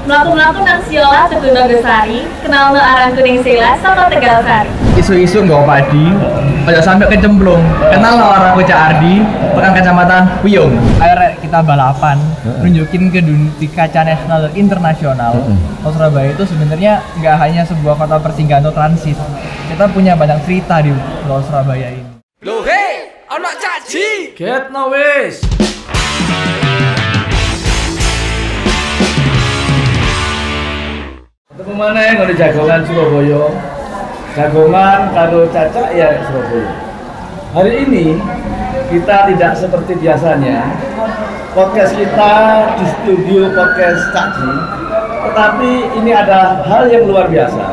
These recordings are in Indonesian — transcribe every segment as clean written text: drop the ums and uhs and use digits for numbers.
Melaku-melaku nang siola Teguno Gesari, kenal no arang kuning sila sama Tegal Sari. Isu-isu nggak padi, aja sampai kecemplung. Kenal no orang Kucak Ardi, pekan kecamatan Wiyung. Ayo kita balapan, nunjukin ke di kaca nasional dan internasional. Surabaya itu sebenarnya nggak hanya sebuah kota persinggahan atau transit. Kita punya banyak cerita di Pulau Surabaya ini. Loh hei, anak caji. Get no wis. Ketemu mana yang ada jagongan Surabaya, jagongan karo cacak ya Surabaya. Hari ini kita tidak seperti biasanya podcast kita di studio podcast Cakji, tetapi ini ada hal yang luar biasa.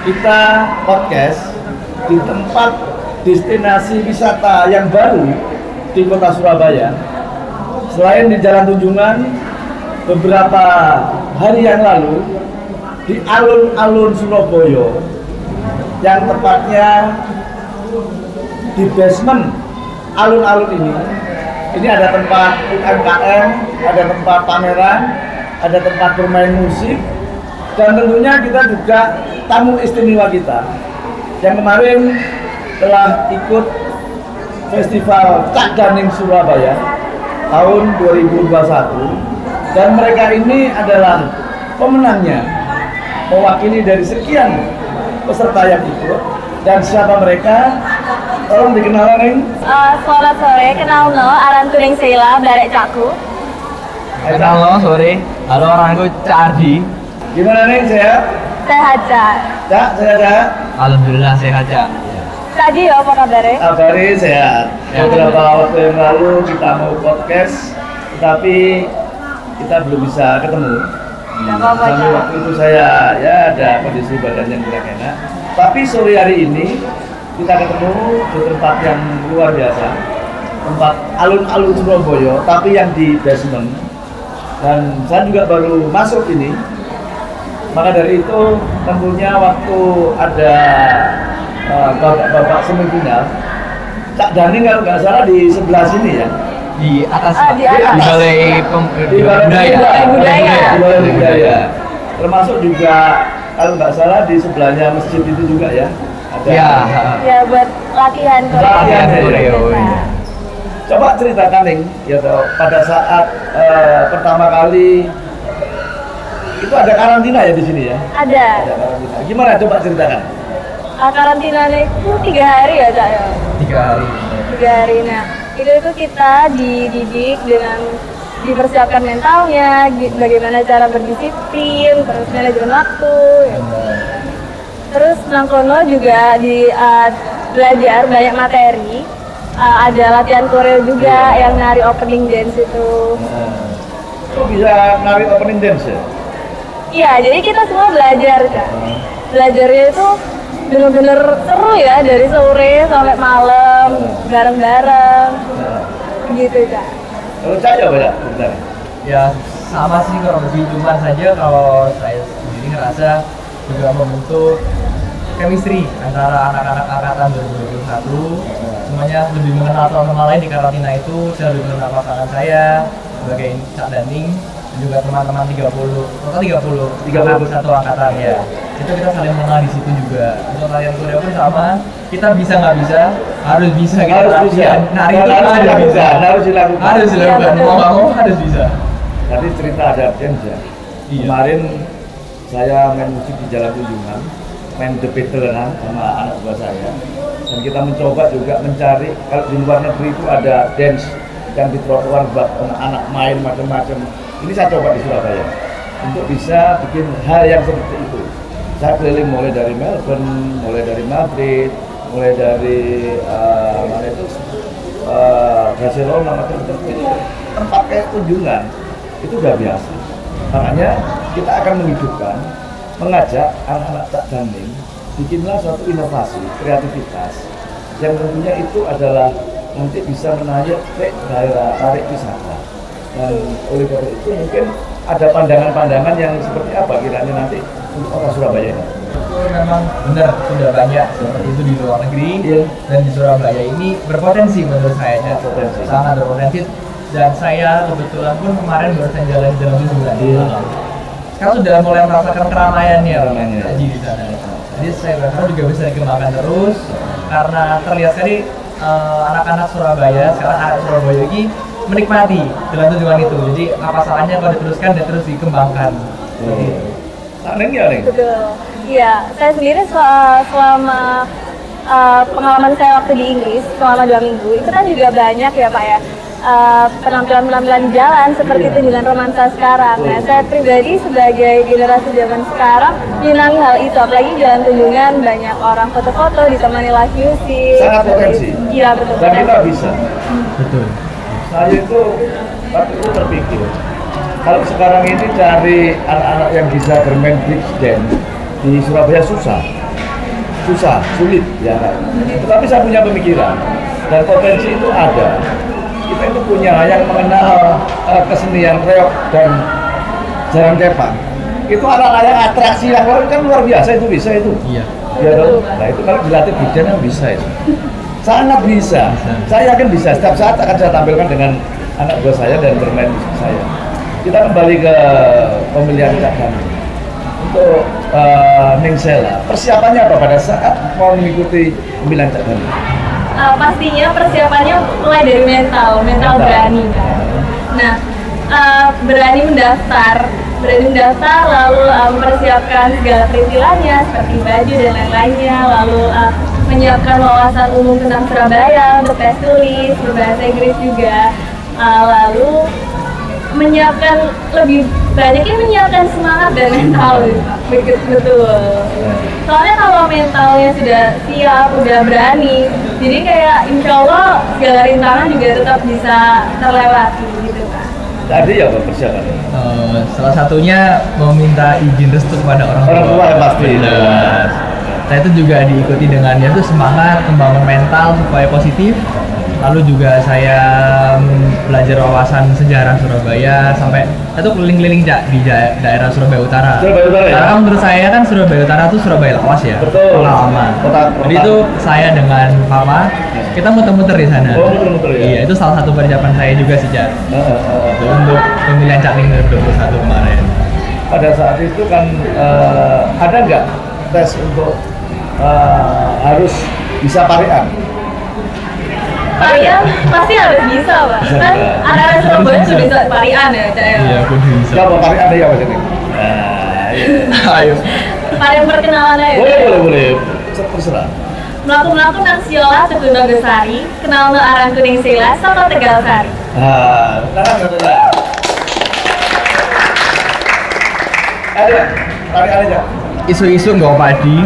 Kita podcast di tempat destinasi wisata yang baru di kota Surabaya. Selain di Jalan Tunjungan, beberapa hari yang lalu di alun-alun Surabaya, yang tepatnya di basement alun-alun ini ada tempat UMKM, ada tempat pameran, ada tempat bermain musik, dan tentunya kita juga tamu istimewa kita yang kemarin telah ikut Festival Cak Daning Surabaya tahun 2021, dan mereka ini adalah pemenangnya, mewakili dari sekian peserta yang ikut. Dan siapa mereka? Tolong dikenalkan, Neng. Selamat sore, kenal no arang kuning sila Barek Cakku. Kenal no sore, halo orang Kucak Ardi. Gimana, Neng? Sehat? Sehat, Cak. Cak, sehat? Alhamdulillah sehat ya. Tadi ya apa kabarnya? Kabari sehat. Beberapa waktu yang lalu kita mau podcast, tetapi kita belum bisa ketemu. Gak apa-apa, Sampai Cak. waktu itu saya ya ada kondisi badan yang tidak enak. Tapi sore hari ini kita ketemu di tempat yang luar biasa, tempat alun-alun Surabaya, tapi yang di basement. Dan saya juga baru masuk ini. Maka dari itu tentunya waktu ada babak semifinal, Cak Daning kalau nggak salah di sebelah sini ya. Di atas, Di atas. di balai Di Balai Budaya. Termasuk juga kalau nggak salah di sebelahnya masjid itu juga ya. Ada. Ya. Ya buat latihan Latihan koreo. Nah, Coba ceritakan, Ning, ya toh, pada saat pertama kali itu ada karantina ya di sini ya. Ada. Ada karantina. Gimana, coba ceritakan? Karantinanya itu 3 hari ya, Cak ya. 3 hari. 3 hari. Nah, itu kita dididik dengan dipersiapkan mentalnya, bagaimana cara berdisiplin, terus manajemen waktu. Ya. Terus Nangkono juga belajar banyak materi. Ada latihan koreo juga yang nari opening dance itu. Kok bisa nari opening dance ya? Iya, jadi kita semua belajar, Kak. Belajarnya itu bener-bener seru ya, dari sore sampai malam, bareng-bareng. Gitu, Kak. Kalau Cak ya beda, bentar. Ya sama sih kurang lebih, cuman saja kalau saya sendiri ngerasa juga membentuk chemistry antara anak-anak angkatan 2021. Semuanya lebih mengenal teman-teman lain di karantina itu. Saya lebih mengenal pasangan saya sebagai Cak Daning, dan juga teman-teman 31 angkatan ya. Itu kita saling mengenal di situ juga. Untuk latihan koreo pun sama, kita bisa nggak bisa harus bisa kita Harus bisa. latihan. Nari itu Harus harus dilakukan, bisa, harus dilakukan. harus dilakukan. Iya, Mau nggak mau harus bisa. Tadi cerita ada dance ya. Iya. Kemarin saya main musik di Jalan Tunjungan, main The Beatlean sama anak buah saya. Dan kita mencoba juga mencari, kalau di luar negeri itu ada dance yang di trotoar buat anak-anak main macam-macam. Ini saya coba di Surabaya untuk bisa bikin hal yang seperti itu. Saya keliling mulai dari Melbourne, mulai dari Madrid, mulai dari mana itu Barcelona, macam-macam. Itu tempat kayak kunjungan itu udah biasa. Makanya kita akan menghidupkan, mengajak anak-anak Cak Daning, bikinlah suatu inovasi, kreativitas yang tentunya itu adalah nanti bisa menarik daerah tarik wisata. Dan oleh karena itu mungkin ada pandangan-pandangan yang seperti apa kiranya nanti untuk kota Surabaya ini. Itu memang benar, sudah banyak seperti itu di luar negeri. Iya. Dan di Surabaya ini berpotensi menurut saya, Berpotensi. sangat berpotensi. Dan saya kebetulan pun kemarin baru saja jalan-jalan 7 bulan. Iya. sekarang sudah mulai merasakan keramaiannya Keramaiannya. di sana. Jadi saya berharap juga bisa dikembangkan terus karena terlihat sekali anak-anak Surabaya sekarang anak Surabaya ini menikmati dengan tujuan itu. Jadi apa salahnya kalau diteruskan dan terus dikembangkan. Seperti itu. Neng ya Neng. Betul. Iya, saya sendiri selama pengalaman saya waktu di Inggris selama 2 minggu itu kan juga banyak ya Pak ya penampilan-penampilan jalan seperti itu dengan romansa sekarang. Nah, saya pribadi sebagai generasi zaman sekarang menyenangi hal itu, apalagi jalan kunjungan banyak orang foto-foto ditemani live music. Sangat potensi. Iya betul. Dan kita bisa. Betul. Saya itu waktu itu terpikir kalau sekarang ini cari anak-anak yang bisa bermain bridge dance di Surabaya susah, sulit ya kan. Tetapi saya punya pemikiran dan potensi itu ada. Kita itu punya yang mengenal kesenian reog dan jalan kepang. Itu anak-anak yang atraksi yang kan luar biasa itu bisa itu. Iya. Ya, nah itu kalau dilatih bridge dance bisa itu. Sangat bisa. Saya yakin bisa. Setiap saat akan saya tampilkan dengan anak buah saya dan bermain musik saya. Kita kembali ke pemilihan Cak Dani. Untuk Ning Sela, persiapannya apa pada saat mau mengikuti pemilihan Cak Dani? Pastinya persiapannya mulai dari mental berani kan. Nah, berani mendaftar lalu mempersiapkan segala perintilannya seperti baju dan lain-lainnya, lalu menyiapkan wawasan umum tentang Surabaya untuk tes tulis berbahasa Inggris juga, lalu menyiapkan lebih banyaknya menyiapkan semangat dan mental betul. Soalnya kalau mentalnya sudah siap, udah berani, jadi kayak insya Allah segala rintangan juga tetap bisa terlewati gitu kan. Tadi ya Pak persiapan. Salah satunya meminta izin restu kepada orang tua. Orang tua ya pasti. Jelas. Saya itu juga diikuti dengan ya itu semangat, membangun mental supaya positif. Lalu juga saya belajar wawasan sejarah Surabaya sampai saya tuh keliling-keliling di daerah Surabaya Utara. Surabaya Utara ya? Karena menurut saya kan Surabaya Utara tuh Surabaya lawas ya. Betul. Pengalaman. Jadi itu saya dengan Papa kita muter-muter di sana. Oh, muter-muter ya? Iya, itu salah satu persiapan saya juga sih, Cak. Itu untuk pemilihan Cak Ning 2021 kemarin. Pada saat itu kan ada nggak tes untuk harus bisa parian? Parian pasti harus bisa Pak. Kan anak-anak Surabaya sudah bisa parian ya Cak ya. Iya, aku bisa. Siapa parian ada ya Mas ini? Iya. Ayo. Parian perkenalan aja. Boleh. Terserah. Melaku-melaku nang siola Teguh Nogasari, kenal no arang kuning sila sama Tegal Sari. Tangan katanya. Ada parian aja. Isu-isu nggak padi,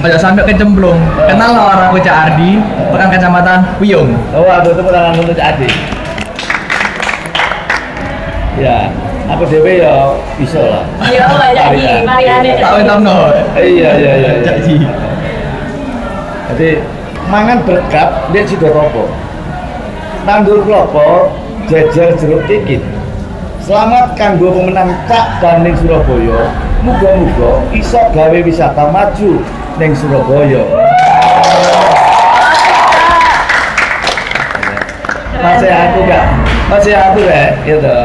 aja sampai kecemplung. Kenal lah orang Cak Ardi, pekan kecamatan Wiyung. Oh, aduh tepuk tangan untuk Cak Adi. Ya, aku dewe ya bisa lah. Iya, jadi pariannya. Tahu no. Iya. Cak Ji. Jadi mangan berkat dia Sidoropo. Tandur klopo, jejer jeruk kikit. Selamat kanggo pemenang Cak Dani Surabaya. Muga-muga iso gawe wisata maju ning Surabaya. Masih aku gak gitu.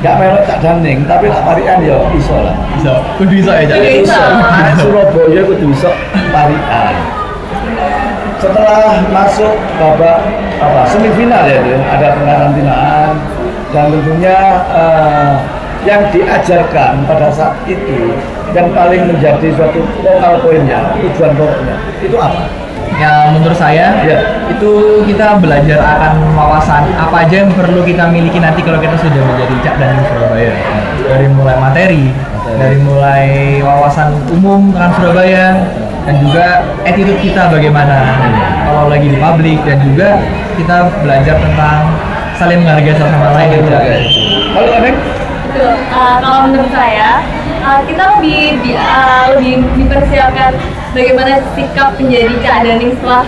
Gak melok Cak Daning, tapi lak parian ya iso lah. Bisa, kudu bisa ya Cak. Bisa. Surabaya kudu iso parian. Setelah masuk babak semifinal ya itu ada pengarantinaan dan tentunya yang diajarkan pada saat itu yang paling menjadi suatu lokal poinnya, tujuan pokoknya itu apa? Ya menurut saya Ya. itu kita belajar akan wawasan apa aja yang perlu kita miliki nanti kalau kita sudah menjadi Cak Dani Surabaya. Dari mulai materi, dari mulai wawasan umum tentang Surabaya dan juga attitude kita bagaimana kalau lagi di publik dan juga kita belajar tentang saling menghargai satu sama lain gitu. Halo Neng. Betul. Kalau menurut saya kita lebih dipersiapkan bagaimana sikap menjadi Cak Dani setelah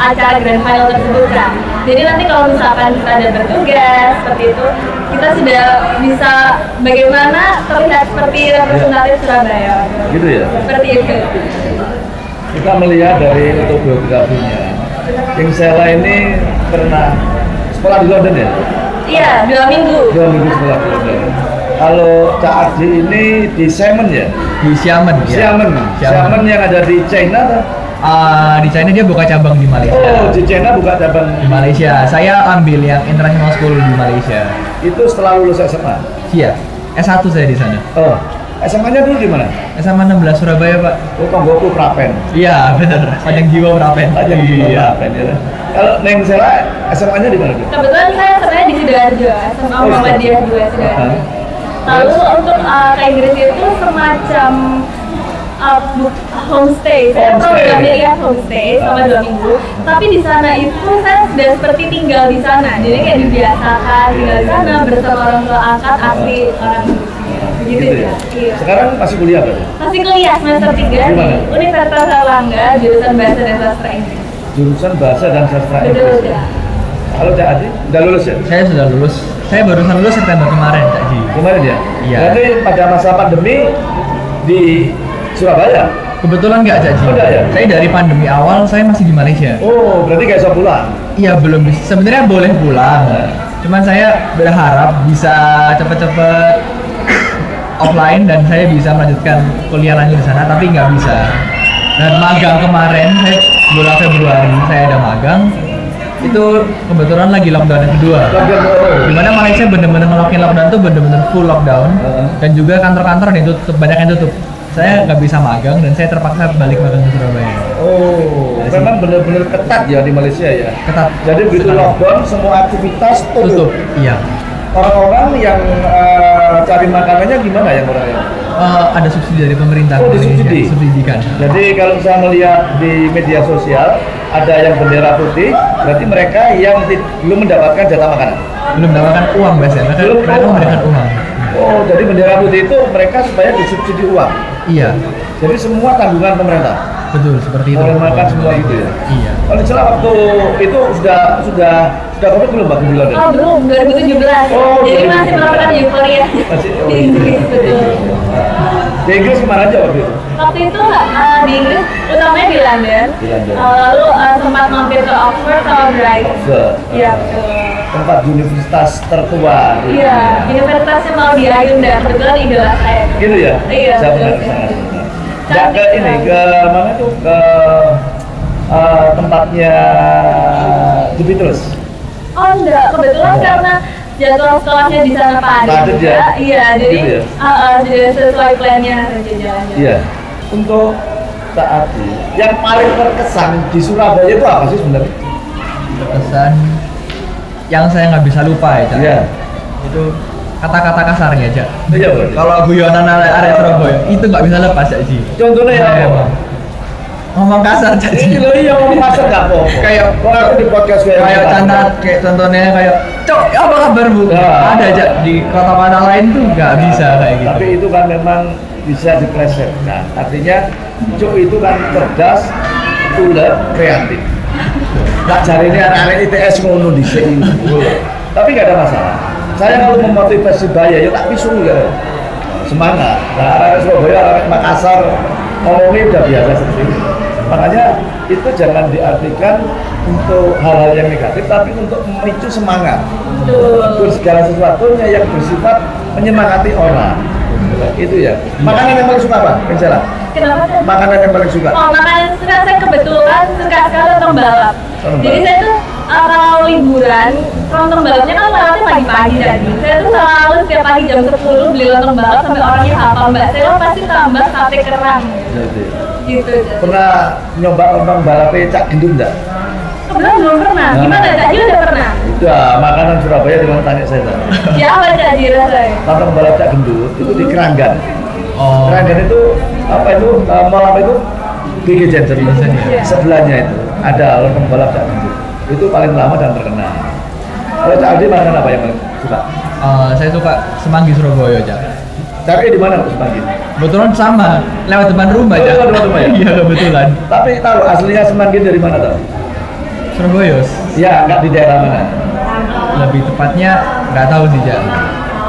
acara grand final tersebut kan. Jadi nanti kalau misalkan kita ada bertugas seperti itu, kita sudah bisa bagaimana terlihat seperti representatif Surabaya. Gitu ya. Seperti itu. Kita melihat dari autobiografinya. Ning Sela ini pernah sekolah di London ya? Iya, 2 minggu. 2 minggu sekolah di London. Kalau Cak Ardi ini di Xiamen ya? Di Xiamen. Ya. Xiamen yang ada di China tuh. Di China dia buka cabang di Malaysia. Oh, di China buka cabang Di Malaysia. Saya ambil yang International School di Malaysia. Itu setelah lulus SMA. Iya. S1 saya di sana. Oh, SMA-nya dulu di mana? SMA 16 Surabaya, Pak. Oh, Tonggoku Prapen. Iya, benar. Panjang jiwa Prapen. Panjang jiwa Iya. Prapen ya. Kalau Neng Sela, SMA-nya di mana tuh? Kebetulan saya sebenarnya di Sidoarjo, SMA Muhammadiyah juga Sidoarjo. Lalu untuk ke Inggris itu semacam homestay. Saya programnya ya homestay selama 2 minggu. Tapi di sana itu saya sudah seperti tinggal di sana. Jadi kayak dibiasakan tinggal di sana bersama orang tua angkat asli orang begitu ya. Iya. Sekarang masih kuliah berarti? Masih kuliah semester 3 di Universitas Erlangga jurusan Bahasa dan Sastra Inggris. Jurusan Bahasa dan Sastra Betul Inggris. ya. Kalau Cak Adi, udah lulus ya? Saya sudah lulus. Saya barusan lulus September kemarin, Cak Ji. Kemarin ya? Iya. Berarti pada masa pandemi di Surabaya? Kebetulan nggak, Cak Ji. Oh, nggak ya? Saya dari pandemi awal saya masih di Malaysia. Oh, berarti nggak bisa pulang? Iya, belum bisa. Sebenarnya boleh pulang. Cuman saya berharap bisa cepet-cepet offline dan saya bisa melanjutkan kuliah lanjut di sana, tapi nggak bisa. Dan magang kemarin, saya bulan Februari saya ada magang. Itu kebetulan lagi lockdown yang kedua. Dimana Malaysia bener-bener ngelokin lockdown tuh bener-bener full lockdown. Dan juga kantor-kantor yang tutup, banyak yang tutup. Saya nggak bisa magang dan saya terpaksa balik magang ke Surabaya. Oh, memang benar-benar ketat ya di Malaysia ya. Ketat. Jadi begitu Sekali. lockdown semua aktivitas tutup. Iya. Orang-orang yang cari makanannya gimana ya orangnya? Ada subsidi dari pemerintah. Oh, Indonesia, disubsidi? subsidikan. Jadi kalau saya melihat di media sosial ada yang bendera putih, berarti mereka yang belum mendapatkan jatah makanan. Belum mendapatkan uang biasanya. Mereka memberikan uang. Oh, jadi bendera putih itu mereka supaya disubsidi uang. Iya. Jadi semua tanggungan pemerintah. Betul, seperti itu. Boleh makan semua gitu ya. Iya. Kalau salah waktu itu sudah COVID belum Mbak di London? Oh belum, 2017. Oh, Jadi 2017. masih merasakan euforia Masih di Inggris. Betul. Di Inggris kemana aja waktu itu? Waktu itu di Inggris, utamanya di London. Di London. Lalu sempat mampir ke Oxford sama Brighton. Oxford. Iya betul. Tempat universitas tertua. Iya, universitasnya mau dirayu dan kebetulan idola saya. Gitu ya? Iya, Saya betul. pernah ke sana. Nggak ke ini, ke mana tuh? Ke tempatnya The Beatles. Oh enggak, kebetulan karena jadwal sekolahnya di sana padat Padat juga. ya? Iya, jadi Gitu ya? jadi sesuai plannya saja jalan-jalan. Iya. Untuk Cak Adi, yang paling berkesan di Surabaya itu apa sih sebenarnya? Pesan yang saya nggak bisa lupa ya, Cak. Iya. Itu kata-kata kasarnya, Cak. Iya, berarti. Kalau guyonan area Surabaya itu nggak bisa lepas, Cak Ji. Contohnya ya Iya, apa? Bang. Ngomong kasar, Cak Ji. Ini loh yang ngomong kasar nggak apa-apa. Kayak Kok aku di podcast kayak cantat, kayak contohnya kayak cok apa kabar bu? Ya. Ada aja di kota-kota lain tuh nggak bisa kayak gitu. Tapi itu kan memang bisa diplesetkan. Artinya Cuk itu kan cerdas, ulet, kreatif. Nggak cari ini anak-anak ITS ngono di sini. Tapi nggak ada masalah. Saya kalau memotivasi Baya ya tak pisu ya. Semangat. Nah, anak Surabaya, anak Makassar ngomongnya udah biasa sendiri. Makanya itu jangan diartikan untuk hal-hal yang negatif, tapi untuk memicu semangat. Untuk segala sesuatunya yang bersifat menyemangati orang. Itu ya. Makanan yang paling suka apa? Misalnya. Kenapa tuh? Makanan yang paling suka. Oh, makanan suka saya kebetulan suka sekali nonton balap. Nonton Jadi balap. saya tuh kalau liburan nonton balapnya kan lewatnya pagi-pagi jadi. Saya tuh selalu setiap pagi jam 10 beli nonton balap sampai orangnya hafal Mbak. Saya pasti tambah sate kerang. Jadi, Gitu. pernah nyoba nonton balapnya Cak Gendut enggak? Kebetulan belum pernah. Gimana Cak Ji udah pernah? Udah, makanan Surabaya di mana tanya saya tadi. Ya apa Cak Ji rasanya? Nonton balap Cak Gendut itu di Keranggan. Oh. Keranggan itu apa itu? Malam itu BG Jensen. Iya. Sebelahnya itu ada nonton balap Cak Gendut. Itu paling lama dan terkenal. Kalau Cak Adi makanan apa yang paling suka? Saya suka semanggi Surabaya, Cak. Cari di mana semanggi? Kebetulan sama, lewat depan rumah, Cak. Oh, lewat rumah ya? Iya, kebetulan. Tapi tahu aslinya semanggi dari mana tahu? Surabaya. Ya, nggak di daerah mana. Lebih tepatnya nggak tahu sih, Cak.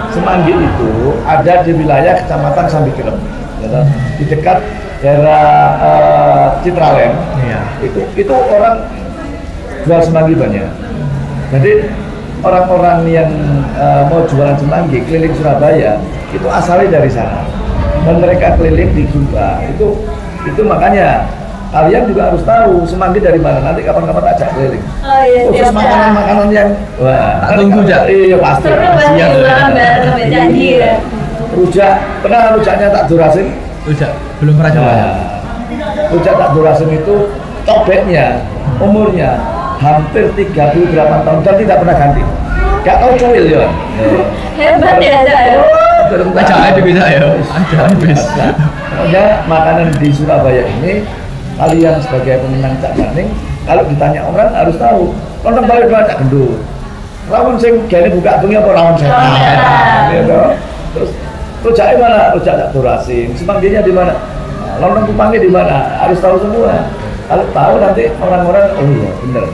Semanggi itu ada di wilayah Kecamatan Sambikirem, ya toh? Di dekat daerah Citraland. Iya. Itu orang jual semanggi banyak. Jadi orang-orang yang mau jualan semanggi keliling Surabaya itu asalnya dari sana dan mereka keliling di Sumba itu makanya kalian juga harus tahu semanggi dari mana, nanti kapan-kapan ajak keliling. Oh iya, Khusus siap, makanan-makanan yang wah, Tak tunggu, Jak. Iya pasti. Seru banget Siap. bareng janji ya. Rujak, pernah rujaknya tak durasin? Udah, belum pernah coba. Nah, rujak tak durasin itu cobeknya umurnya hampir 38 tahun dan tidak pernah ganti. Gak tahu cuil ya. Hebat ya, Cak ya. Ajaib bisa ya. Ajaib bisa. Pokoknya makanan di Surabaya ini kalian sebagai pemenang Cak Daning kalau ditanya orang harus tahu. Lontong balik dua Cak Gendut. Rawon sing gene buka bengi apa rawon setan. Ya toh. Terus rujaknya mana? Rujak tak durasin. Semangginya di mana? Nah, lontong kupangnya di mana? Harus tahu semua. Kalau tahu nanti orang-orang oh iya bener.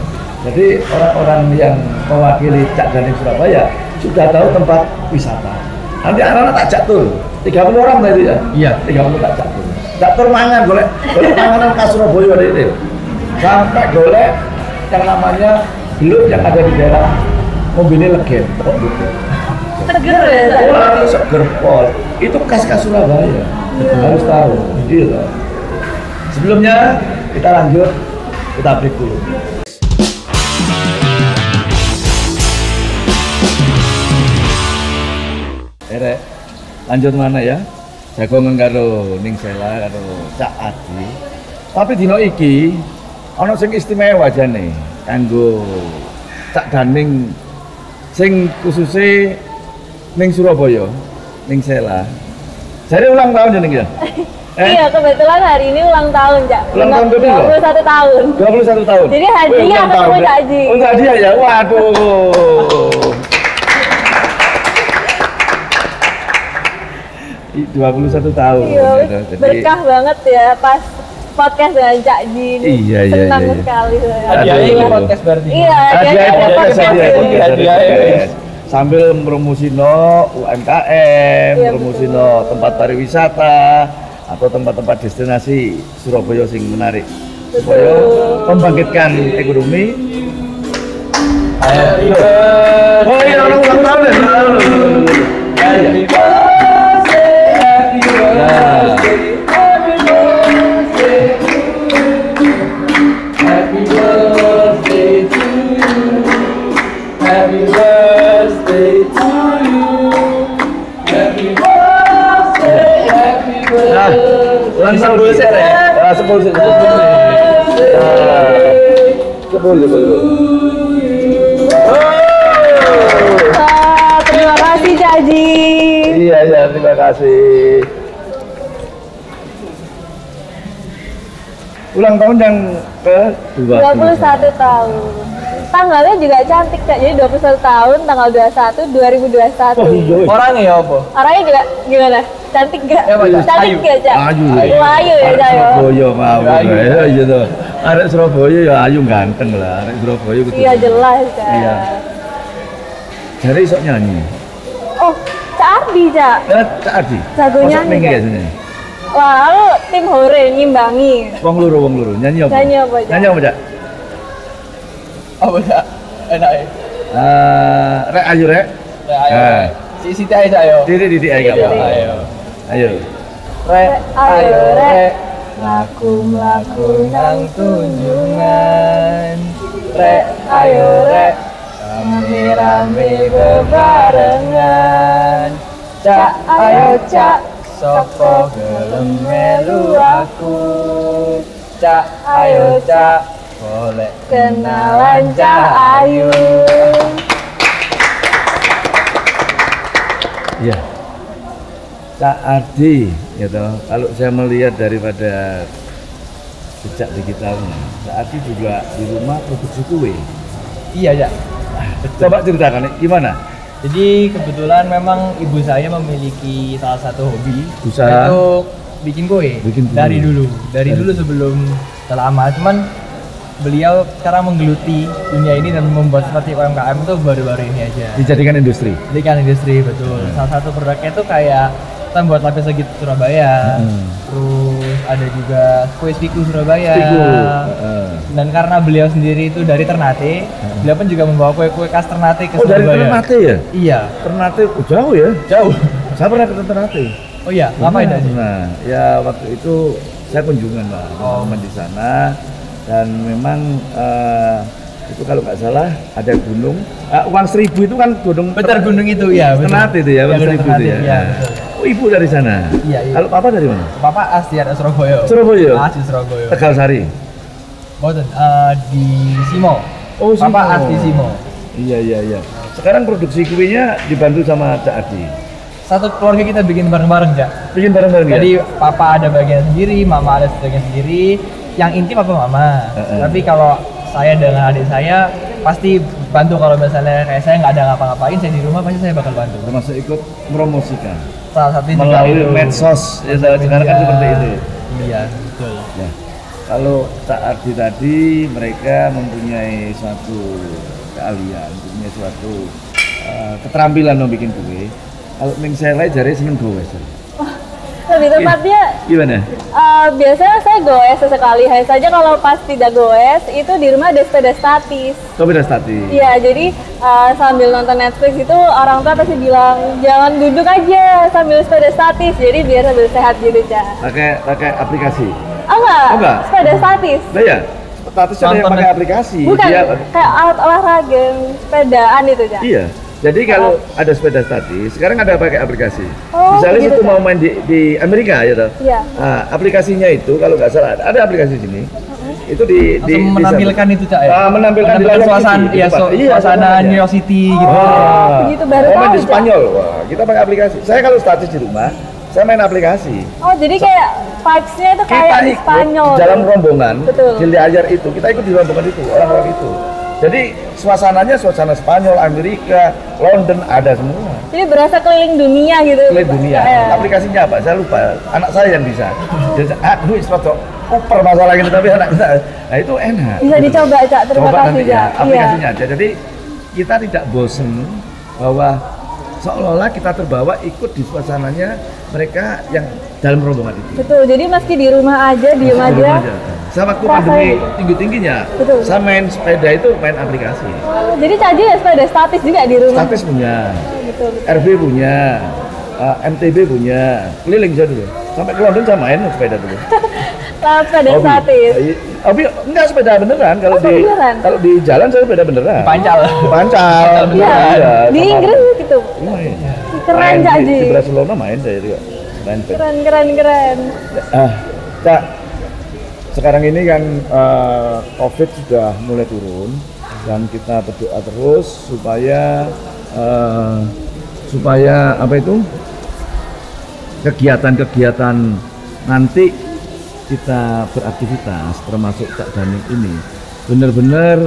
Jadi orang-orang yang mewakili Cak Daning Surabaya sudah tahu tempat wisata. Nanti anak-anak tak jak tur. 30 orang tadi ya? Iya. 30 tak jak tur. Jak tur mangan golek panganan khas Surabaya ini. Sampai golek yang namanya belut yang ada di daerah mobilnya legen. Kok gitu. Seger ya, Cak. Wah, seger pol. Itu khas Surabaya. Harus tahu. Gitu. Sebelumnya kita lanjut, kita break dulu. Rek, lanjut mana ya? Jagongan karo Ning Sela karo Cak Adi. Tapi dino iki ana sing istimewa jane kanggo Cak Daning sing khususnya ning Surabaya, Ning Sela. Jadi ulang tahun jeneng ya? Iya, kebetulan hari ini ulang tahun, Cak. Ulang tahun berapa? 21 tahun. 21 tahun. Jadi hadiah ketemu Cak Ji. Oh, hadiah ya. Waduh. 21 tahun. Iya, Jadi berkah banget ya pas podcast dengan Cak Ji ini. Iya. Senang sekali saya. Hadiahnya ini Aduh. podcast berarti. Iya, hadiah podcast hadiah ini. Hadiah. sambil promosino UMKM, Iya, promosino tempat pariwisata atau tempat-tempat destinasi Surabaya sing menarik supaya membangkitkan ekonomi. Happy Oh iya, ulang tahun ya. Happy birthday, happy birthday, happy birthday to you. Happy birthday to you. Happy birthday to you. Happy birthday, happy Nah, birthday. ulang tahun Sebul sih, Rek. Sebul. Wah, terima kasih Cak Ji. Iya, terima kasih. Ulang tahun yang ke 21 tahun. Tanggalnya juga cantik, Cak. Jadi 21 tahun, tanggal 21, 2021. Oh iya. Orangnya ya apa? Orangnya juga gimana? Cantik gak? Ya, Pak, Cak? Cantik Ayu. gak, Cak? Ayu. Ayu ya, Cak. Ya? Surabaya mau. Ayu. Ya iya toh. Arek Surabaya ya ayu ganteng lah. Arek Surabaya kudu. Iya, jelas, Cak. Iya. Jadi sok nyanyi. Oh, Cak Ardi, Cak. Cak Ardi. Jago Masuk nyanyi, ning Cak. ya sini. Wah, lu tim hore ngimbangi. Wong loro. Nyanyi apa? Nyanyi apa, Cak? Nyanyi apa, Cak? Apa ya? Enak ya? Rek ayu rek. Ayo. Siti aja ayo. Didik ayo. Didik. Ayo. Ayo. Rek, Ayo, ayo, Rek. Rek. Mlaku-mlaku Nang tunjungan. Rek, ayo, Rek. Rame-rame bebarengan. Cak, ayo, Cak. Sopo gelem melu aku. Cak, ayo, Cak. Boleh kenalan Cak Ayu. Iya. Cak Ardi, gitu. Kalau saya melihat daripada jejak digitalnya, Cak Ardi juga di rumah produksi kue. Iya, Cak. Coba ceritakan, gimana? Jadi kebetulan memang ibu saya memiliki salah satu hobi Usaha? yaitu bikin kue. Bikin kue. Dari dulu sebelum lama. Cuman beliau sekarang menggeluti dunia ini dan membuat seperti UMKM itu baru-baru ini aja. Dijadikan industri. Jadikan industri, betul. Salah satu produknya itu kayak kita buat lapis legit Surabaya. Terus ada juga kue Spiku Surabaya. Dan karena beliau sendiri itu dari Ternate, beliau pun juga membawa kue-kue khas Ternate ke Surabaya. Dari Ternate ya? Iya. Ternate jauh ya? Jauh. Saya pernah ke Ternate. Oh iya, ngapain aja? Nah, ya waktu itu saya kunjungan lah, di sana, dan memang itu kalau nggak salah ada gunung, uang 1.000 itu kan gunung. Betul, gunung itu ya. Ternate itu ya, uang 1.000 itu ya. Iya, Oh, ibu dari sana. Iya. Kalau papa dari mana? Papa asli ada Surabaya. Surabaya. Asli Surabaya. Tegal Sari. Boten, di Simo. Oh, Papa Simo. asli Simo. Iya. Sekarang produksi kuenya dibantu sama Cak Adi. Satu keluarga kita bikin bareng-bareng, Cak. Bikin bareng-bareng ya? Jadi papa ada bagian sendiri, mama ada bagian sendiri. Yang inti papa mama. Tapi kalau saya dengan adik saya pasti bantu. Kalau misalnya kayak saya nggak ada ngapa-ngapain, saya di rumah pasti saya bakal bantu. Termasuk ikut meromosikan Salah satunya juga melalui itu. medsos. Ya, sekarang kan seperti itu. Iya, betul. Ya. Kalau Cak Adi tadi mereka mempunyai suatu keahlian, mempunyai suatu keterampilan membuat kue. Kalau Ning Selai jari seneng gowes. Lebih tepatnya Gimana? biasanya saya goes sesekali. Hanya saja kalau pas tidak goes itu di rumah ada sepeda statis. Sepeda statis. Iya, jadi sambil nonton Netflix itu orang tua pasti bilang jangan duduk aja sambil sepeda statis. Jadi biar sambil sehat gitu, Cak. Pakai aplikasi. Oh enggak, Oh, enggak? sepeda statis. Nah ya, statis ada yang Nonton pakai aplikasi. Bukan, Dia, kayak alat olahraga, sepedaan itu, Cak. iya. Jadi kalau ada sepeda statis, sekarang ada pakai aplikasi. Oh, Misalnya begitu, situ mau Kak. main di Amerika ya toh. Iya. Nah, aplikasinya itu kalau nggak salah ada aplikasi sini. Itu di Langsung menampilkan itu, Cak, ya? menampilkan di layar suasana, TV, ya, di depan. Iya, suasana suasananya. New York City gitu. begitu, baru mau main tahu, di Cak. Spanyol. Wah, kita pakai aplikasi. Saya kalau statis di rumah, saya main aplikasi. Oh, jadi kayak vibes-nya itu kayak Kita di ikut Spanyol. di dalam rombongan Betul. di layar itu, kita ikut di rombongan itu, orang-orang itu. Jadi suasananya suasana Spanyol, Amerika, London ada semua. Jadi berasa keliling dunia gitu. Keliling dunia. Ya. Aplikasinya apa? Saya lupa. Anak saya yang bisa. Jadi, aduh, sesuatu super masalah gitu, tapi anak kita. Nah itu enak. Bisa dicoba, Cak. Terima Coba kasih, nanti ya, Cak. aplikasinya aja. Jadi kita tidak bosen bahwa seolah-olah kita terbawa ikut di suasananya mereka yang dalam rombongan itu. Betul. Jadi meski di rumah aja, diem Di rumah aja. Saya waktu Rasanya pandemi gitu. tinggi-tingginya, Betul. saya main sepeda itu main aplikasi. Oh, jadi Cak Ji ya sepeda statis juga di rumah. Statis punya, Betul. RB punya, MTB punya, keliling saya dulu. Sampai ke London saya main sepeda dulu. Lewat sepeda Hobi. statis. Hobi enggak sepeda beneran. Kalau Oh, beneran? kalau di jalan saya sepeda beneran. Pancal. Pancal. Iya. Di sama- Inggris gitu. Main. Keren, Main Cak di Ji. Barcelona main saya juga. Main sepeda. Keren. Cak, sekarang ini kan COVID sudah mulai turun dan kita berdoa terus supaya apa itu kegiatan-kegiatan nanti kita beraktivitas termasuk Cak Danik ini benar-benar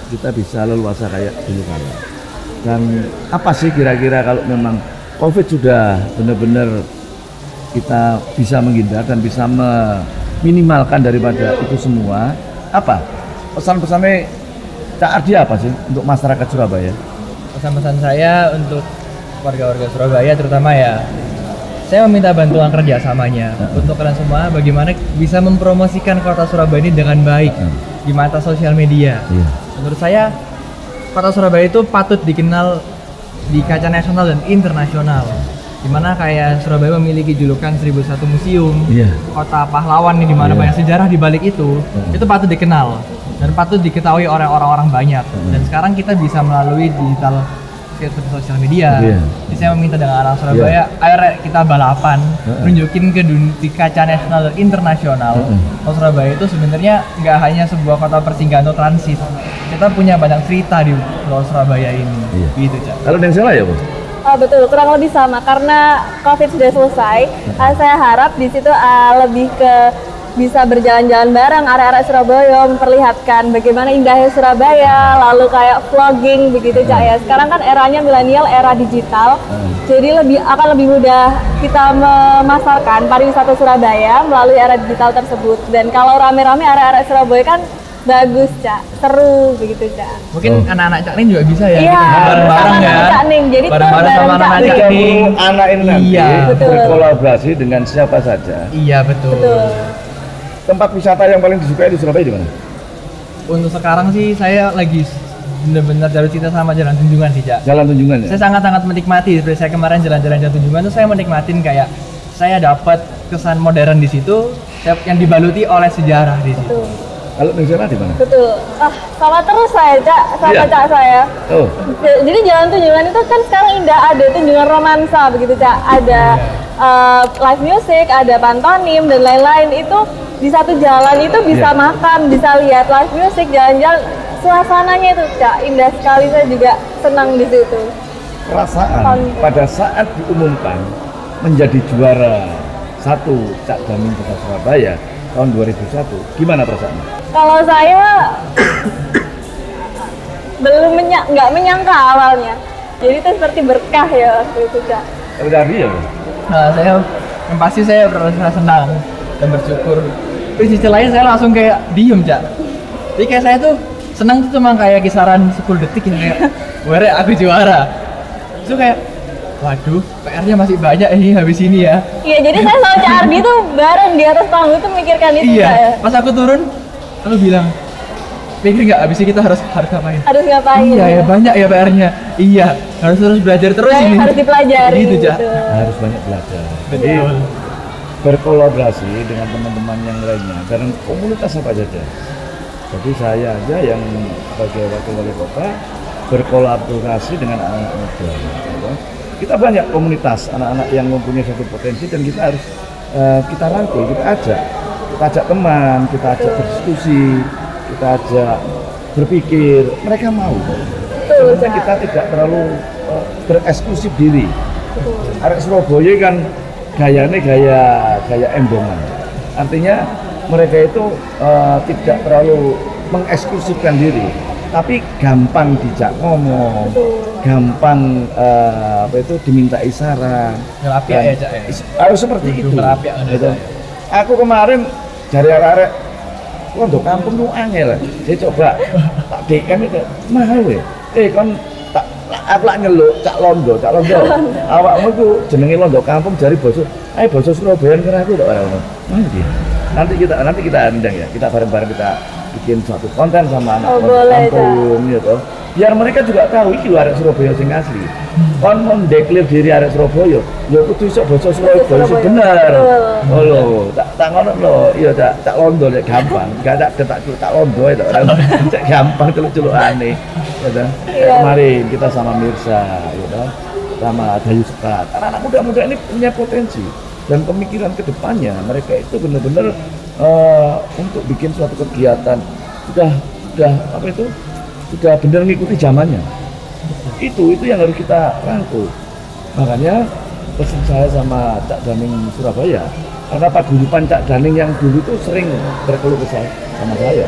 kita bisa leluasa kayak dulu kala. Dan apa sih kira-kira kalau memang COVID sudah benar-benar kita bisa menghindar dan bisa meminimalkan daripada itu semua, apa pesan-pesannya Cak Ardi apa sih untuk masyarakat Surabaya? Pesan-pesan saya untuk warga-warga Surabaya terutama ya, saya meminta bantuan kerjasamanya untuk kalian semua bagaimana bisa mempromosikan kota Surabaya ini dengan baik di mata sosial media. Menurut saya kota Surabaya itu patut dikenal di kancah nasional dan internasional, dimana kayak Surabaya memiliki julukan 1001 museum, kota pahlawan nih, dimana banyak sejarah di balik itu patut dikenal dan patut diketahui oleh orang-orang banyak. Dan sekarang kita bisa melalui digital sosial media. Jadi saya meminta dengan orang Surabaya, ayo Rek, kita balapan, nunjukin di kancah nasional dan internasional. Kalau Surabaya itu sebenarnya nggak hanya sebuah kota persinggahan atau transit. Kita punya banyak cerita di Pulau Surabaya ini. Gitu, Cak. Kalau yang salah ya, Bos? Oh, betul, kurang lebih sama karena COVID sudah selesai. Saya harap di situ lebih ke bisa berjalan-jalan bareng area-area Surabaya, memperlihatkan bagaimana indahnya Surabaya, lalu kayak vlogging begitu, Cak ya. Sekarang kan eranya milenial, era digital. Jadi akan lebih mudah kita memasarkan pariwisata Surabaya melalui era digital tersebut. Dan kalau rame-rame area-area Surabaya kan bagus Cak, seru begitu Cak. Mungkin anak-anak Cak Ning juga bisa ya. Iya, Bareng-bareng sama ya. Cak Ning. Jadi Bareng-bareng sama Cak anak-anak Ning. Cak Ning. anak ini nanti Iya, betul. berkolaborasi dengan siapa saja. Iya betul. Betul. Tempat wisata yang paling disukai di Surabaya di mana? Untuk sekarang sih saya lagi benar-benar jatuh cinta sama Jalan Tunjungan sih Cak. Jalan Tunjungan ya? Saya sangat-sangat menikmati. Seperti saya kemarin jalan-jalan Jalan Tunjungan tuh saya menikmatin kayak saya dapat kesan modern di situ yang dibaluti oleh sejarah di situ. Betul. Kalau di sana di mana? Betul. Sama terus saya Cak, sama Iya. Cak saya. Oh, Jadi Jalan Tunjungan itu kan sekarang indah, ada tunjungan romansa begitu Cak. Ada live music, ada pantomim dan lain-lain. Itu di satu jalan itu bisa Iya. makan, bisa lihat live music, jalan-jalan. Suasananya itu Cak indah sekali, saya juga senang di situ. perasaan pada saat diumumkan menjadi juara 1 Cak Daning Kota Surabaya tahun 2001, gimana perasaannya? Kalau saya nggak menyangka awalnya. Jadi itu seperti berkah ya waktu itu Cak. Kalau dari ya? Nah, yang pasti saya merasa senang dan bersyukur. Di sisi lain saya langsung kayak diem Cak. Jadi kayak saya tuh senang tuh cuma kayak kisaran 10 detik ya kayak were aku juara. Itu kayak waduh, PR-nya masih banyak ini habis ini ya. Iya, jadi saya sama Cak Ardi tuh bareng di atas panggung tuh mikirkan itu Iya, saya. pas aku turun, aku bilang, pikir nggak habis ini kita harus ngapain? Harus ngapain? Iya ya, banyak ya PR-nya. Iya, harus terus belajar terus Nah, ini. harus dipelajari. Gitu, Cak. Harus banyak belajar. Jadi Betul. berkolaborasi dengan teman-teman yang lainnya dan komunitas apa saja. Jadi saya aja yang sebagai wakil wali kota berkolaborasi dengan anak-anak muda. Ya. Kita banyak komunitas anak-anak yang mempunyai satu potensi dan kita harus kita rangkul, kita ajak teman, kita ajak berdiskusi, kita ajak berpikir. Mereka mau. Betul, Sebenarnya Cak. kita tidak terlalu bereksklusif diri. Arek Surabaya kan gayanya gaya embongan. Artinya mereka itu tidak terlalu mengeksklusifkan diri, tapi gampang dijak ngomong, gampang diminta saran. Ngerapiak ya, Cak, ya? Harus seperti itu. Ngerapiak ada, Gitu. Cak, ya? Aku kemarin dari arek untuk kampung lu angel. Dia coba tak DM itu mahal we. Kon aku lak nyeluk Cak Londo. Awakmu tuh jenenge Londo kampung jari basa. Ayo basa Surabaya kira aku tok ora ngono. Nanti kita undang ya. Kita bareng-bareng kita bikin suatu konten sama anak boleh, kampung gitu. Biar mereka juga tahu iki lho arek Surabaya sing asli. Kon mendeklir diri arek Surabaya, ya kudu iso basa Surabaya sing bener. Oh lho, tak ngono lho. Iya tak Londo ya gampang. Gak tak Londo itu orang gampang celuk-celukane. Ya kemarin kita sama Mirsa, ya sama Dayu Sekat. Anak-anak muda-muda ini punya potensi dan pemikiran kedepannya mereka itu benar-benar untuk bikin suatu kegiatan sudah benar ngikuti zamannya. Itu yang harus kita rangkul. Makanya pesan saya sama Cak Daning Surabaya, karena paguyuban Cak Daning yang dulu itu sering berkeluh kesah sama saya.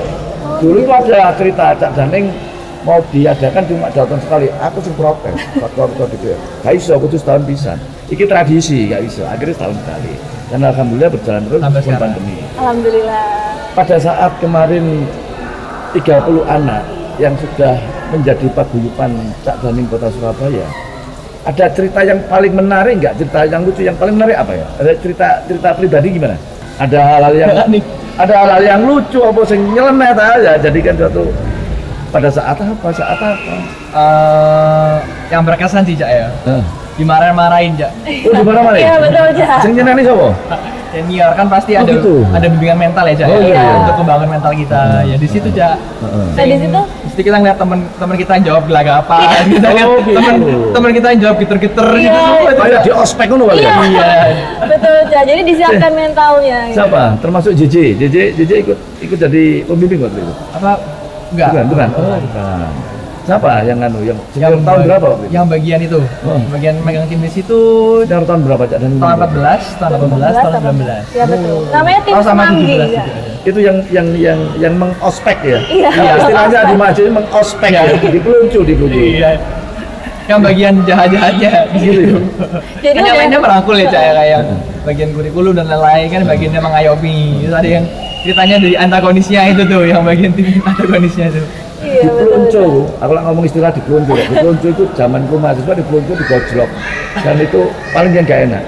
Dulu itu ada cerita Cak Daning mau diadakan cuma datang sekali, aku sih protes, faktor gitu ya. Gak iso, aku tuh setahun bisa. Iki tradisi, gak iso. Akhirnya setahun sekali. Dan alhamdulillah berjalan terus Sampai meskipun sekarang. pandemi. Alhamdulillah. Pada saat kemarin 30 anak yang sudah menjadi paguyuban Cak Daning Kota Surabaya, ada cerita yang paling menarik nggak? Cerita yang lucu yang paling menarik apa ya? Ada cerita pribadi gimana? Ada hal-hal yang lucu apa sing nyelemet aja jadikan suatu pada saat apa? Yang berkesan sih Cak ya. Dimarahin Cak. Oh, gimana mana? Iya betul Cak. Sing nyeneni sapa? Senior kan pasti Oh, ada gitu. bimbingan mental ya Cak Oh, ya. iya. Untuk membangun mental kita. Ya di situ Cak. Nah di situ Mesti kita ngeliat teman kita yang jawab gelagapan, kita lihat Oh, gitu. teman kita yang jawab geter-geter Iya. gitu semua itu. Kayak di ospek ngono kali ya? Iya. betul Cak. Jadi disiapkan mentalnya. Gitu. Siapa? Termasuk JJ ikut jadi pembimbing waktu itu? Apa? Enggak. Bukan. Oh, bukan. Siapa yang senior tahun berapa waktu itu? Yang bagian itu. Oh. Bagian megang tim di situ Senior tahun berapa Cak? Dan tahun 14, tahun 18, tahun 19. Ya betul. Namanya tim Oh, sama semanggi. 17 Ya. juga ada. itu yang mengospek ya. Iya. Yang istilahnya di Maju mengospek ya, dipeluncu. Iya. Yang bagian jahat-jahatnya di situ. Jadi Kan yang udah- lainnya merangkul ya Cak ya, kayak yang bagian kurikulum dan lain-lain kan bagiannya mengayomi. Terus ada yang ceritanya dari antagonisnya itu tuh, yang bagian tim antagonisnya tuh. Iya, Di betul. pelonco, aku lah ngomong istilah di pelonco. Di pelonco itu zamanku mahasiswa di pelonco digojlok. Dan itu paling yang gak enak.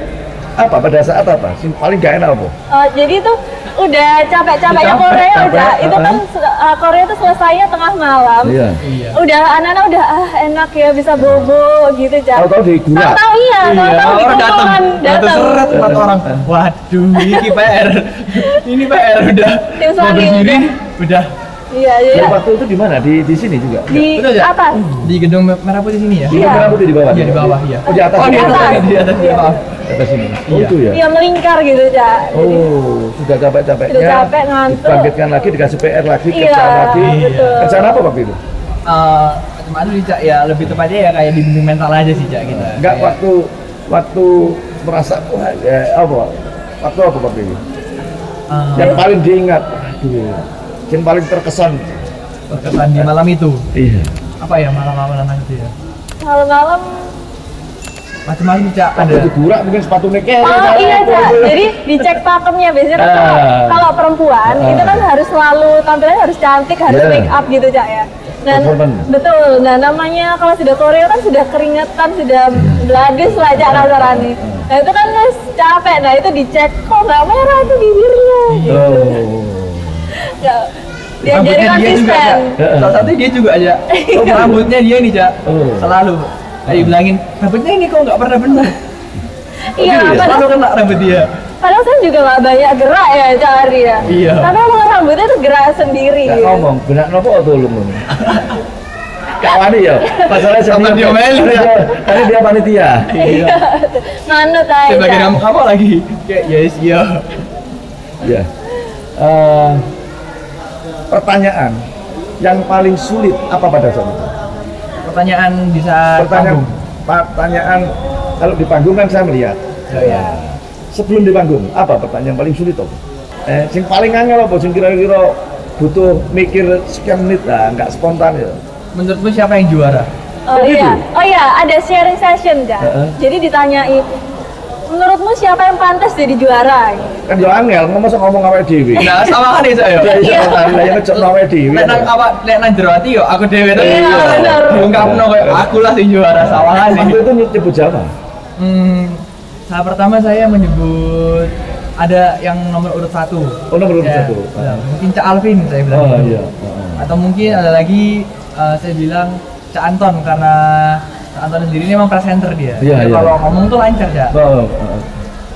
Apa pada saat apa? Sing paling gak enak apa? Jadi itu udah capek-capeknya Capek, Korea capek, udah itu kan Korea tuh selesainya tengah malam. Iya. Iya. Udah anak-anak udah enak ya bisa bobo gitu Cak. Tahu-tahu digurak. Tahu iya, tahu-tahu orang datang, datang. seret 4 orang. Waduh, ini PR. Ini PR udah. Tim Mau suami berdiri, udah. Iya, iya. Dan waktu itu di mana? Di sini juga. Di Betul, Cak? atas. Di gedung merah putih sini ya? Di Iya. merah putih di bawah. Iya, di bawah, iya. Oh, di atas. Oh, di atas. atas, di atas, Iya. maaf. Di atas sini. Oh, Iya. itu ya. Iya melingkar gitu Cak. Jadi, Oh, sudah capek-capeknya. Sudah capek, ngantuk. Dibangkitkan lagi, dikasih PR lagi, Iya, kerjaan lagi. betul. Kerjaan apa waktu itu? Cuma itu sih, Cak, ya lebih tepatnya ya kayak bimbing mental aja sih, Cak, kita. Enggak, Kayak, waktu merasa wah, apa? Waktu apa waktu itu? Yang eh, paling diingat, aduh, yang paling terkesan. berkesan di malam itu. Iya. Apa ya malam-malam itu ya? malam-malam Macam-macam sih, Cak, Ada ada. digurak mungkin sepatu neke. oh iya Cak, jadi dicek pakemnya biasanya kan kalau perempuan itu kan harus selalu tampilnya harus cantik, harus Iya. make up gitu Cak ya. Dan Performance. betul, nah namanya kalau sudah Korea kan sudah keringetan, sudah beladis lah Cak kasarane. Nah itu kan guys capek, nah itu dicek kok nggak merah tuh bibirnya. Oh. Ya, diajarin Rambutnya dia juga, Cak. konsisten. Salah satu dia juga aja. Oh, rambutnya dia nih, Cak. Oh. Selalu. Kayak dibilangin, rambutnya ini kok nggak pernah benar. Iya, gitu ya? padahal Selalu kena rambut dia. Padahal saya juga nggak banyak gerak ya cari ya. Iya. Tapi emang rambutnya tuh gerak sendiri. Gak ngomong, benak nopo tolong ngono. Gak wani ya. Masalahnya Sama dia melin, ya. Tadi dia panitia. Iya. Manut aja. Sebagai kamu apa lagi? Kayak yes, iya. Ya. Pertanyaan yang paling sulit apa pada saat itu? Pertanyaan bisa panggung. Pertanyaan kalau di panggung kan saya melihat. Ya. Sebelum di panggung, apa pertanyaan yang paling sulit apa? Sing paling angel apa? Sing kira-kira butuh mikir sekian menit lah, nggak spontan ya. Menurutmu siapa yang juara? Oh iya, oh iya, ada sharing session kan. Jadi ditanyain, menurutmu siapa yang pantas jadi juara? Kan yo angel, ngomong awake dhewe. Nah, sama kan itu ya. Ya iya, lah yang ngejok awake dhewe. Lek nang apa lek nang jero ati yo aku dhewe to. Iya, bener. Diungkapno koyo aku lah sing juara sama kan. Waktu itu nyebut siapa? Saat pertama saya menyebut ada yang nomor urut 1. Oh, nomor urut Ya, 1. ya, mungkin Cak Alvin saya bilang. Oh gitu. iya. Atau mungkin ada lagi saya bilang Cak Anton karena Cak Anton sendiri ini memang presenter dia. Iya, Jadi iya. kalau ngomong tuh lancar ya. Oh,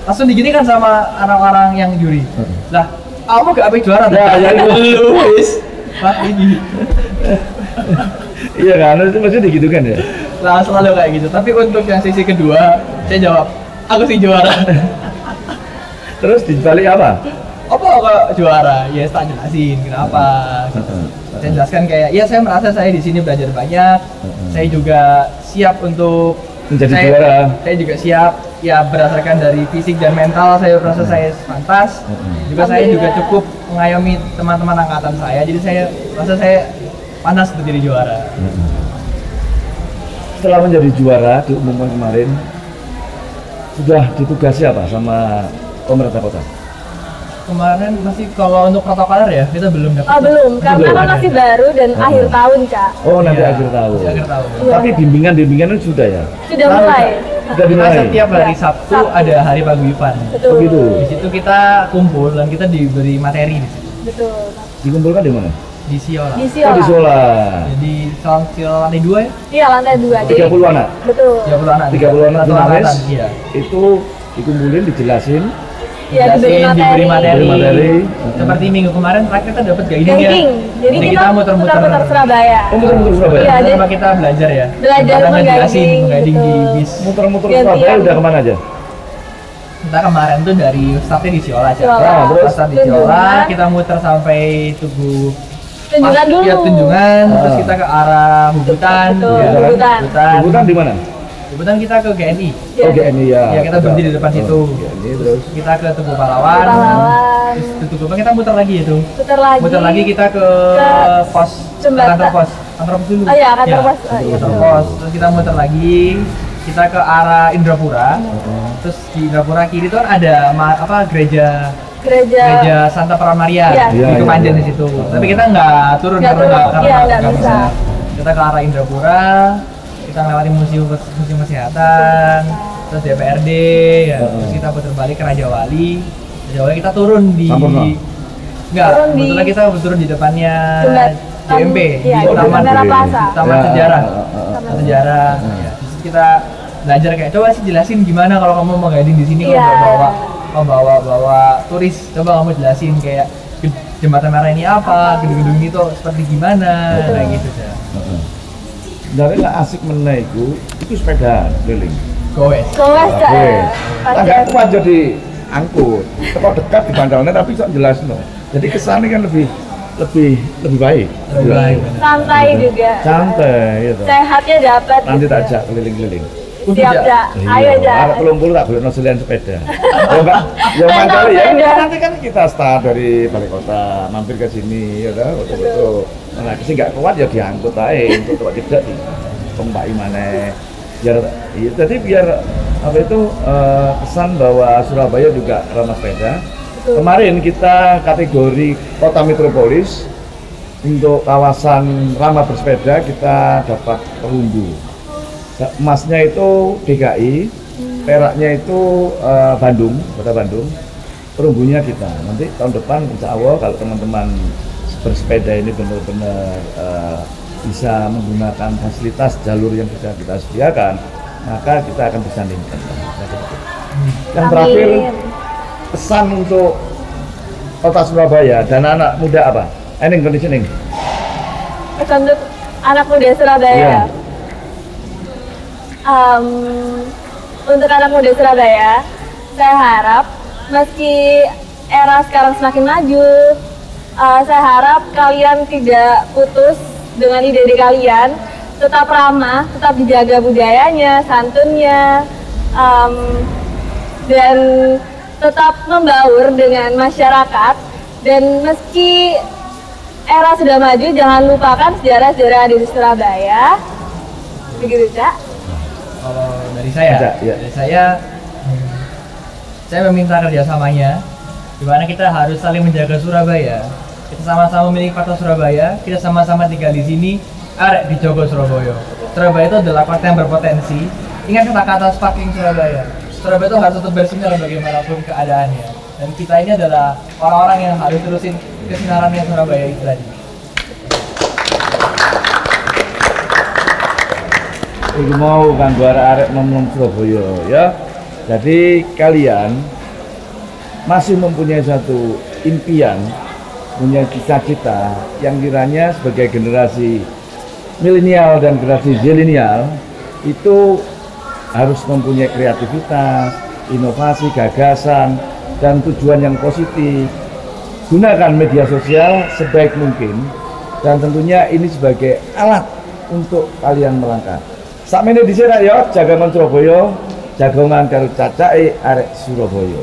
Langsung diginikan sama orang-orang yang juri. Lah, kamu gak apa juara? Ya, itu. Luis. Wah, ini. Iya kan, itu maksudnya gitu kan ya. Lah selalu kayak gitu. Tapi untuk yang sesi kedua, saya jawab, aku sih juara. Terus dibalik apa? Apa kok juara? Ya, tak jelasin kenapa. Gitu. Saya jelaskan kayak, ya saya merasa saya di sini belajar banyak. Saya juga siap untuk Menjadi saya, juara. Saya juga siap, ya berdasarkan dari fisik dan mental saya merasa saya pantas. Juga saya juga cukup mengayomi teman-teman angkatan saya. Jadi saya merasa saya pantas untuk jadi juara. Setelah menjadi juara diumumkan kemarin, sudah ditugasi apa sama pemerintah kota? Kemarin masih kalau untuk protokoler ya kita belum dapat. Oh belum, karena belum kan ada. masih baru dan akhir tahun Cak. Oh nanti Iya, akhir tahun. masih akhir tahun. Iya. Tapi bimbingan sudah ya. Sudah Lalu, mulai. Sudah Kita dimulai. setiap hari Iya, Sabtu Sabtu. ada hari paguyuban. Betul. Begitu. Di situ kita kumpul dan kita diberi materi di situ. Betul. Dikumpulkan di mana? Di Siola. Di Oh Siola. di Sola. Jadi Siola lantai 2 ya? Iya lantai 2. 30 anak. Betul. 30 anak. 30 anak Satu finalis. angkatan, iya. Itu dikumpulin, dijelasin. Iya diberi Jelasin, materi. diberi materi. Diberi materi. Seperti minggu kemarin terakhir kita dapat guiding ya. Guiding. Jadi kita muter-muter. muter Surabaya. Oh muter-muter Surabaya. Iya, jadi- Sama kita belajar ya. Belajar Kita mengguiding, mengguiding di betul. bis. Muter-muter Gantian. Surabaya udah kemana aja? Kita kemarin tuh dari startnya di Siola aja. Siola. Ah, terus? Start di Siola, Tunjungan. kita muter sampai Tugu Tunjungan dulu. Ya, tunjungan, terus Ah. kita ke arah Bubutan. Betul, ya. Bubutan. Bubutan di mana? Bubutan kita ke GNI. Iya. Oh GNI ya. Ya, kita berhenti di depan situ. GNI terus. Kita ke Tugu Pahlawan. Pahlawan. Terus di Tugu Pahlawan kita muter lagi itu. Putar lagi. Muter lagi kita ke pos Jembatan. kantor pos. Kantor pos dulu. Oh iya, kantor pos. Oh, iya, Kantor betul. pos. Terus kita muter lagi. Kita ke arah Indrapura. Terus di Indrapura kiri itu kan ada gereja gereja Santa Pramaria Iya. di Iya, Kepanjen iya. di situ. Tapi kita nggak turun Nggak karena turun, iya, nggak nggak bisa. Kita ke arah Indrapura, kita melewati museum kesehatan, terus DPRD, ya. Terus kita putar balik ke Raja Wali. Raja Wali kita turun di Sampurna. Enggak, Turun di- kebetulan kita turun di depannya Jembatan- JMP iya, di di Taman Bandara Plaza. Taman Ya, Sejarah. Taman Sejarah. Ya. Terus kita belajar kayak coba sih jelasin gimana kalau kamu mau guiding di sini Iya. kalau bawa turis, coba kamu jelasin kayak jembatan merah ini apa, gedung-gedung itu seperti gimana, kayak gitu ya. Dari lah asik menaiku itu sepeda keliling. Goes. Kelas Cak Oke. ya. Agak kuat jadi angkut. Teko dekat di bandalnya tapi sok jelas no. Jadi kesannya kan lebih baik. Lebih baik. Santai juga. Santai gitu. Sehatnya dapat. Nanti gitu. tak ajak keliling-keliling. Siap, Cak. Ayo, Cak. Arek pelumpul tak boleh noselian sepeda. Ya enggak, ya mangkali ya. sepeda. Nanti kan kita start dari balai kota, mampir ke sini, ya udah, foto-foto. Nah, sih nggak kuat ya diangkut aja, untuk tidak di pembaki mana. Biar, iya, jadi biar apa itu kesan bahwa Surabaya juga ramah sepeda. Kemarin kita kategori kota metropolis untuk kawasan ramah bersepeda kita dapat perunggu. Emasnya itu DKI, peraknya itu Bandung, kota Bandung. Perunggunya kita. Nanti tahun depan insya Allah kalau teman-teman bersepeda ini benar-benar bisa menggunakan fasilitas jalur yang sudah kita sediakan, maka kita akan bisa meningkat. Yang terakhir, pesan untuk kota Surabaya dan anak muda apa? Ending conditioning. Pesan untuk anak muda Surabaya. Iya. Untuk anak muda Surabaya, saya harap meski era sekarang semakin maju, saya harap kalian tidak putus dengan ide-ide kalian, tetap ramah, tetap dijaga budayanya, santunnya, dan tetap membaur dengan masyarakat. Dan meski era sudah maju, jangan lupakan sejarah-sejarah yang ada di Surabaya. Begitu, Cak. Kalau dari saya, Ada, ya. saya meminta kerjasamanya, di mana kita harus saling menjaga Surabaya. Kita sama-sama memiliki kota Surabaya, kita sama-sama tinggal di sini. Arek di Jogo Surabaya. Surabaya itu adalah kota yang berpotensi. Ingat kata-kata Sparking Surabaya. Surabaya itu harus tetap bersinar bagaimanapun keadaannya. Dan kita ini adalah orang-orang yang harus terusin kesinarannya Surabaya itu tadi. Iku mau kan arek ngomong Surabaya ya. Jadi kalian masih mempunyai satu impian, punya cita-cita yang kiranya sebagai generasi milenial dan generasi zilenial itu harus mempunyai kreativitas, inovasi, gagasan, dan tujuan yang positif. Gunakan media sosial sebaik mungkin dan tentunya ini sebagai alat untuk kalian melangkah. Sakmene dhisik ya, jagongan Surabaya, jagongan karo cacake arek Surabaya.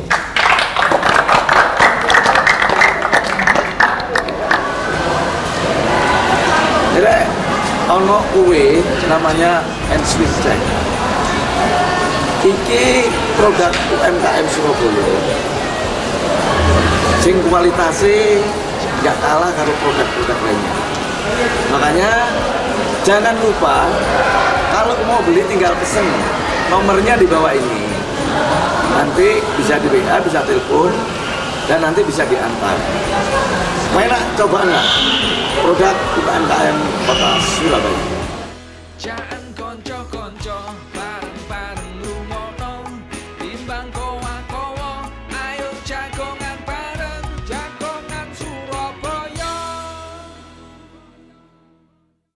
Jadi ono kue namanya Swiss Jack. Iki produk UMKM Surabaya. Sing kualitasnya nggak kalah karo produk-produk lainnya. Makanya jangan lupa kalau mau beli tinggal pesen, nomornya di bawah ini. Nanti bisa di WA, bisa telepon, dan nanti bisa diantar. Enak, coba nggak? Produk UMKM Kota Surabaya. Jangan konco-konco